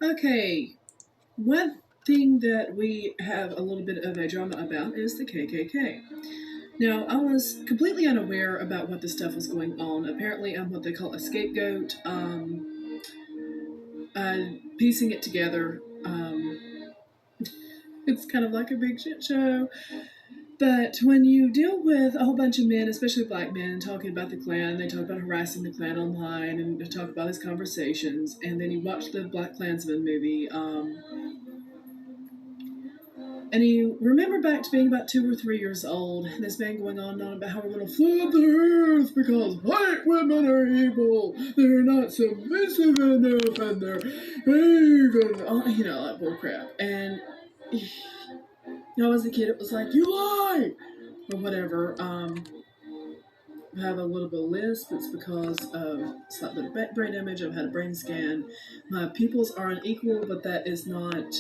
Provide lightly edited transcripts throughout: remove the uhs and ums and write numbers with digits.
Okay, one thing that we have a little bit of a drama about is the KKK. Now, I was completely unaware about what this stuff was going on. Apparently, I'm what they call a scapegoat. Piecing it together, it's kind of like a big shit show. But when you deal with a whole bunch of men, especially black men, talking about the Klan, they talk about harassing the Klan online and they talk about his conversations, and then you watch the Black Klansman movie, and you remember back to being about 2 or 3 years old, and this man going on and on about how we're going to flood the earth because white women are evil, they're not submissive enough, and they're evil, that bull crap. And you know, as a kid, it was like, you lie! Or whatever. I have a little bit of lisp. It's because of slight bit of brain damage. I've had a brain scan. My pupils are unequal, but that is not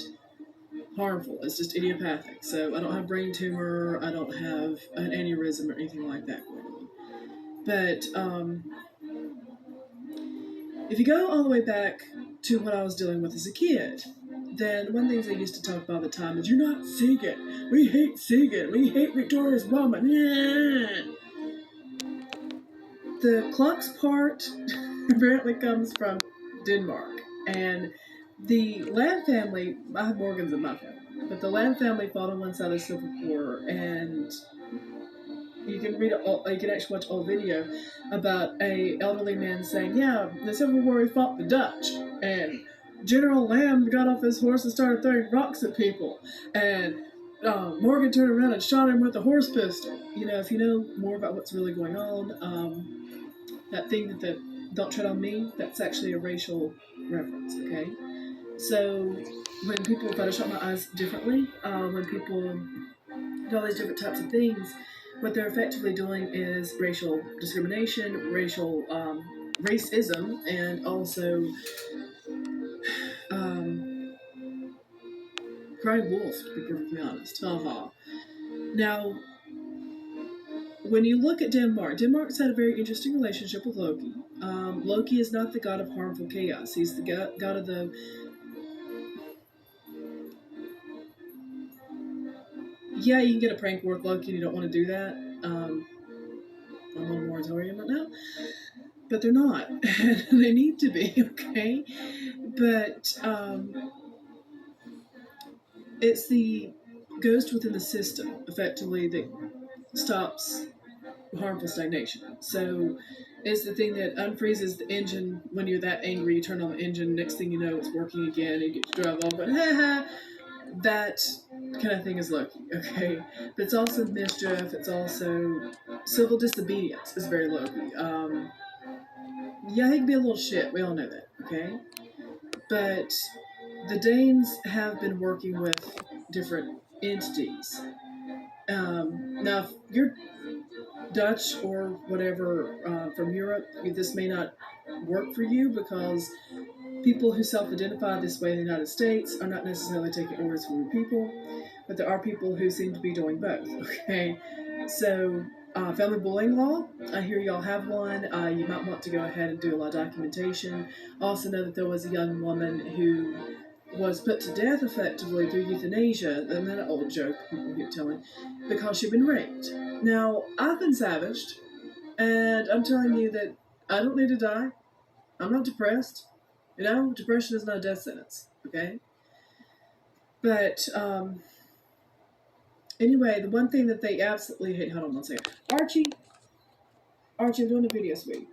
harmful. It's just idiopathic. So I don't have brain tumor. I don't have an aneurysm or anything like that going on. But if you go all the way back to what I was dealing with as a kid, then one thing they used to talk about all the time is, you're not singing. We hate singing. We hate Victoria's woman. Yeah. The Klux part apparently comes from Denmark. And the Lamb family, I have Morgans in my family, but the Lamb family fought on one side of the Civil War, and you can you can actually watch a video about a elderly man saying, "Yeah, the Civil War we fought the Dutch, and General Lamb got off his horse and started throwing rocks at people, and Morgan turned around and shot him with a horse pistol." You know, if you know more about what's really going on, that thing that the "Don't Tread on Me," that's actually a racial reference. Okay, so when people Photoshop my eyes differently, when people do all these different types of things, what they're effectively doing is racial discrimination, racial racism, and also um, crying wolf, to be perfectly honest. Haha. Now, when you look at Denmark, Denmark's had a very interesting relationship with Loki. Loki is not the god of harmful chaos. He's the god of the. Yeah, you can get a prank worth Loki, and you don't want to do that. I'm on a moratorium right now, but they're not. They need to be, okay? But it's the ghost within the system, effectively, that stops harmful stagnation. So it's the thing that unfreezes the engine when you're that angry. You turn on the engine, next thing you know, it's working again. You get to drive off, but ha ha. That kind of thing is Loki, okay? But it's also mischief. It's also civil disobedience is very Loki. Yeah, he can be a little shit. We all know that, okay? But the Danes have been working with different entities. Now, if you're Dutch or whatever from Europe, this may not work for you because people who self-identify this way in the United States are not necessarily taking orders from people, but there are people who seem to be doing both. Okay, so family bullying law. I hear y'all have one. You might want to go ahead and do a lot of documentation. I also know that there was a young woman who was put to death effectively through euthanasia, and that old joke people keep telling, because she'd been raped. Now, I've been savaged, and I'm telling you that I don't need to die. I'm not depressed. You know, depression is not a death sentence, okay? But anyway, the one thing that they absolutely hate, hold on one second. Archie, I'm doing a video, sweetie.